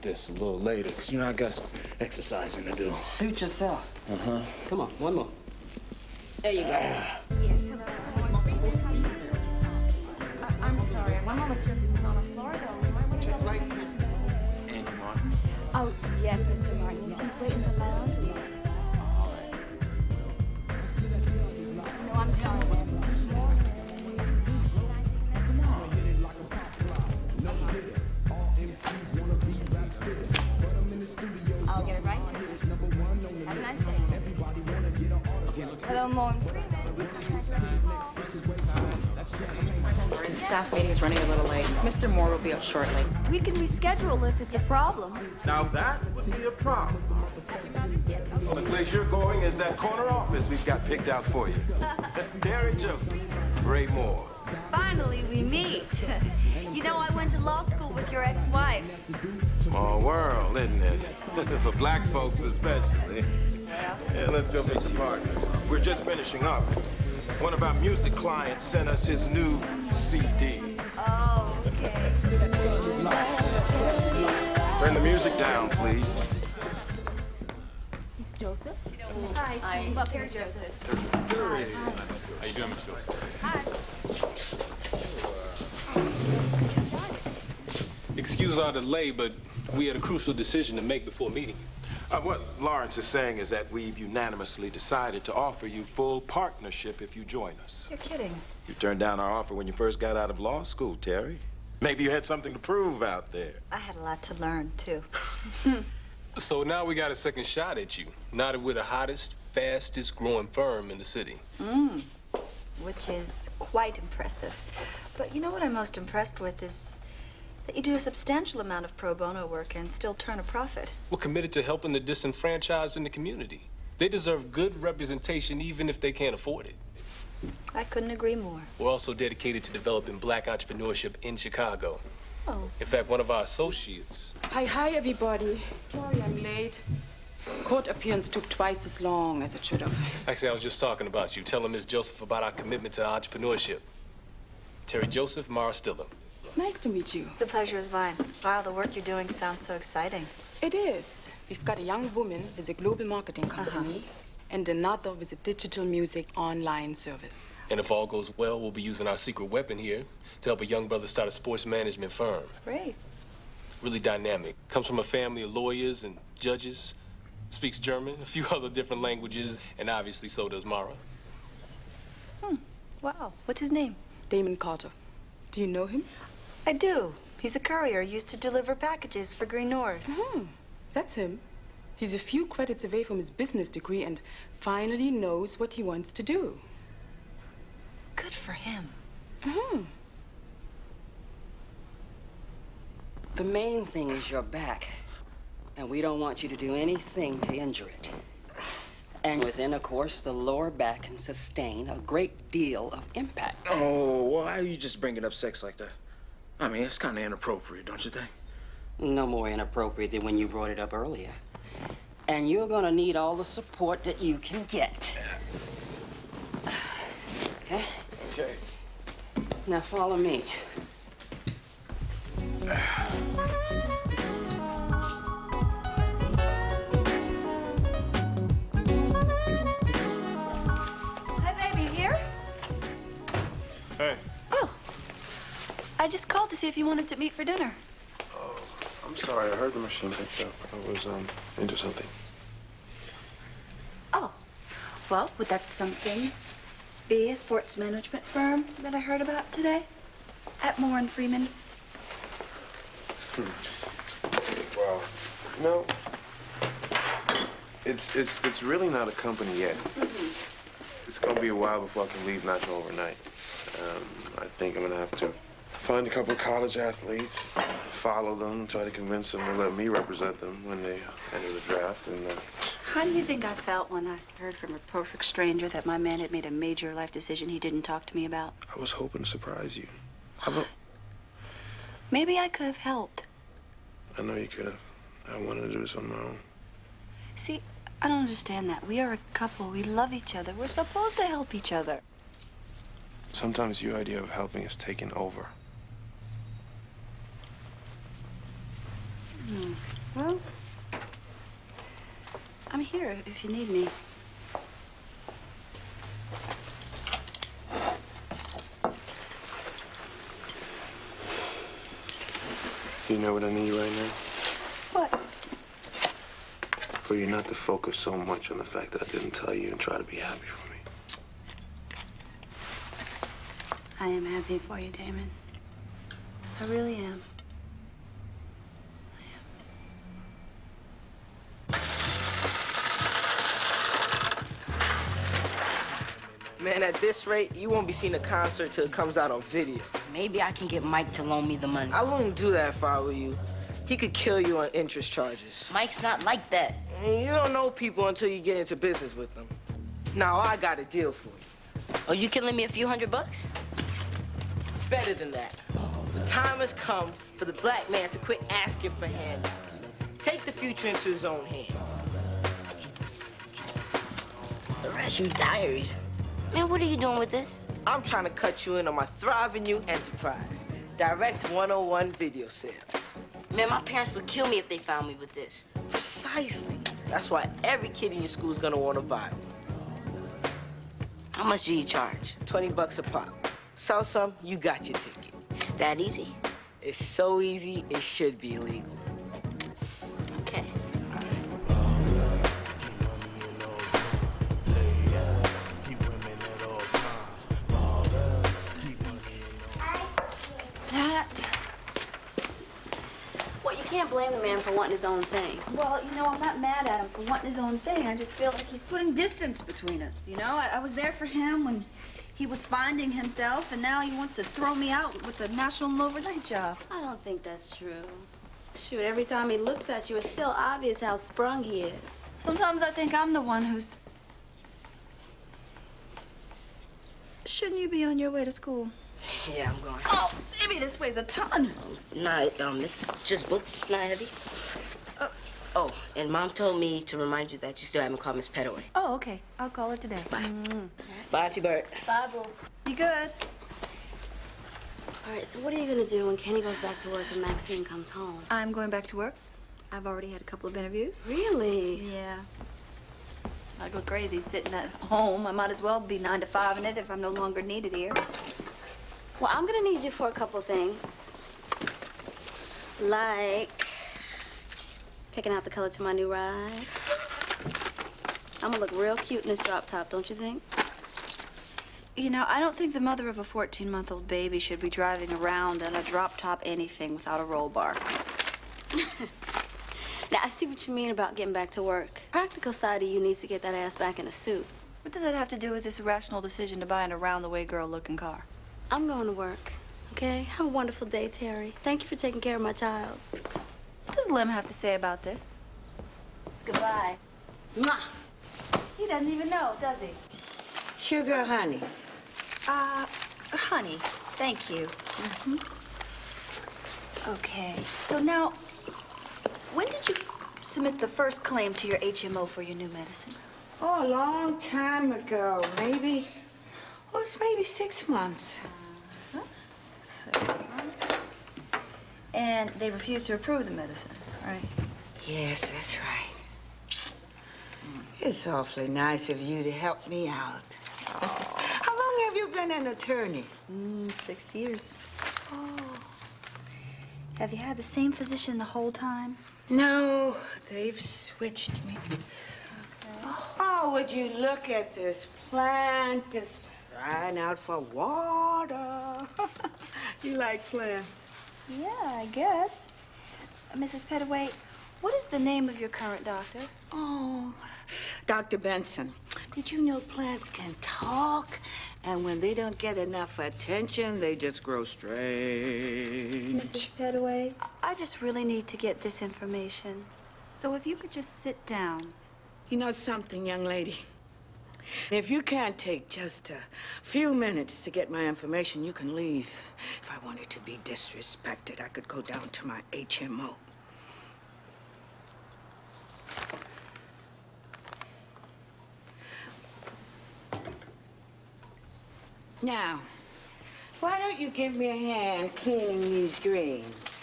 this a little later, because, I got some exercising to do. Suit yourself. Uh-huh. Come on, one more. There you go. Yes, hello. It's not supposed to be here. I'm sorry. One moment, sure, this is on a floor, though. You might want to Check double right check. here. Andy Martin. Oh, yes, Mr. Martin. You can wait in the lounge. All right. No, I'm sorry, ma'am. I'll get it right to you. Have a nice day. Hello, Moore Freeman. Sorry, the staff meeting is running a little late. Mr. Moore will be up shortly. We can reschedule if it's a problem. Now that would be a problem. The place you're going is that corner office we've got picked out for you. Teri Joseph, Ray Moore. Finally, we meet. You know, I went to law school with your ex-wife. Small world, isn't it? For black folks especially. Yeah, let's go pick some partners. We're just finishing up. One of our music clients sent us his new CD. Oh, okay. Turn the music down, please. Miss Joseph? Hi, Hi. Well, here's Joseph. How you doing, Mr. Joseph? Hi. Excuse our delay, but we had a crucial decision to make before meeting you. What Lawrence is saying is that we've unanimously decided to offer you full partnership if you join us. You're kidding. You turned down our offer when you first got out of law school, Teri. Maybe you had something to prove out there. I had a lot to learn, too. So now we got a second shot at you. Now that we're the hottest, fastest growing firm in the city. Which is quite impressive. But you know what I'm most impressed with is that you do a substantial amount of pro bono work and still turn a profit. We're committed to helping the disenfranchised in the community. They deserve good representation even if they can't afford it. I couldn't agree more. We're also dedicated to developing black entrepreneurship in Chicago. Oh. In fact, one of our associates. Hi, everybody. Sorry I'm late. Court appearance took twice as long as it should have. Actually, I was just talking about you, telling Ms. Joseph about our commitment to entrepreneurship. Teri Joseph, Mara Stiller. It's nice to meet you. The pleasure is mine. Wow, the work you're doing sounds so exciting. It is. We've got a young woman with a global marketing company and another with a digital music online service. And if all goes well, we'll be using our secret weapon here to help a young brother start a sports management firm. Great. Really dynamic. Comes from a family of lawyers and judges. Speaks German, a few other different languages, and obviously so does Mara. Wow. What's his name? Damon Carter. Do you know him? I do. He's a courier, used to deliver packages for Green Norse. That's him. He's a few credits away from his business degree and finally knows what he wants to do. Good for him. The main thing is your back. And we don't want you to do anything to injure it. And within, of course, the lower back can sustain a great deal of impact. Oh, why are you just bringing up sex like that? I mean, it's kind of inappropriate, don't you think? No more inappropriate than when you brought it up earlier. And you're gonna need all the support that you can get. Okay? Okay. Now follow me. Hi, baby. Here? Hey. Oh. I just called to see if you wanted to meet for dinner. Oh, I'm sorry. I heard the machine picked up. I was into something. Oh. Well, would that something be a sports management firm that I heard about today? At Moore Freeman? Well, no. It's really not a company yet. It's gonna be a while before I can leave National overnight. I think I'm gonna have to find a couple of college athletes, follow them, try to convince them to let me represent them when they enter the draft, and How do you think I felt when I heard from a perfect stranger that my man had made a major life decision he didn't talk to me about? I was hoping to surprise you. Maybe I could have helped. I know you could have. I wanted to do this on my own. See, I don't understand that. We are a couple. We love each other. We're supposed to help each other. Sometimes your idea of helping is taken over. Well, I'm here if you need me. You know what I need right now? What? For you not to focus so much on the fact that I didn't tell you and try to be happy for me. I am happy for you, Damon. I really am. Man, at this rate, you won't be seeing a concert till it comes out on video. Maybe I can get Mike to loan me the money. I wouldn't do that if I were you. He could kill you on interest charges. Mike's not like that. You don't know people until you get into business with them. Now, I got a deal for you. Oh, you can lend me a few $100? Better than that. The time has come for the black man to quit asking for handouts. Take the future into his own hands. The Rashaan Diaries. Man, what are you doing with this? I'm trying to cut you in on my thriving new enterprise. Direct 101 video sales. Man, my parents would kill me if they found me with this. Precisely. That's why every kid in your school is gonna want to buy one. How much do you charge? $20 a pop. Sell some, you got your ticket. It's that easy? It's so easy, it should be illegal. Okay. Well, you can't blame the man for wanting his own thing. Well, you know, I'm not mad at him for wanting his own thing. I just feel like he's putting distance between us, you know? I was there for him when he was finding himself, and now he wants to throw me out with a national overnight job. I don't think that's true. Shoot, every time he looks at you, it's still obvious how sprung he is. Sometimes I think I'm the one who's... Shouldn't you be on your way to school? Yeah, I'm going. Oh, maybe this weighs a ton. Nah, it's just books. It's not heavy. Oh, and Mom told me to remind you that you still haven't called Miss Petaway. Oh, okay. I'll call her today. Bye. Bye, Auntie Bert. Bye, boo. Be good. All right, so what are you gonna do when Kenny goes back to work and Maxine comes home? I'm going back to work. I've already had a couple of interviews. Really? Yeah. I go crazy sitting at home. I might as well be 9 to 5 in it if I'm no longer needed here. Well, I'm gonna need you for a couple things. Like picking out the color to my new ride. I'm gonna look real cute in this drop top, don't you think? You know, I don't think the mother of a 14-month-old baby should be driving around in a drop top anything without a roll bar. Now, I see what you mean about getting back to work. Practical side of you needs to get that ass back in a suit. What does that have to do with this irrational decision to buy an around-the-way girl-looking car? I'm going to work, okay? Have a wonderful day, Teri. Thank you for taking care of my child. What does Lem have to say about this? Goodbye. Mwah. He doesn't even know, does he? Sugar, honey. Honey, thank you. Okay, so now, when did you submit the first claim to your HMO for your new medicine? Oh, a long time ago. Maybe, oh, it's maybe 6 months. 6 months. And they refused to approve the medicine, right? Yes, that's right. It's awfully nice of you to help me out. How long have you been an attorney? 6 years. Oh. Have you had the same physician the whole time? No, they've switched me. Okay. Oh, would you look at this plant just crying out for water? You like plants? Yeah, I guess. Mrs. Petaway, what is the name of your current doctor? Oh, Dr. Benson. Did you know plants can talk? And when they don't get enough attention, they just grow strange. Mrs. Petaway, I just really need to get this information. So if you could just sit down. You know something, young lady? If you can't take just a few minutes to get my information, you can leave. If I wanted to be disrespected, I could go down to my HMO. Now, why don't you give me a hand cleaning these greens?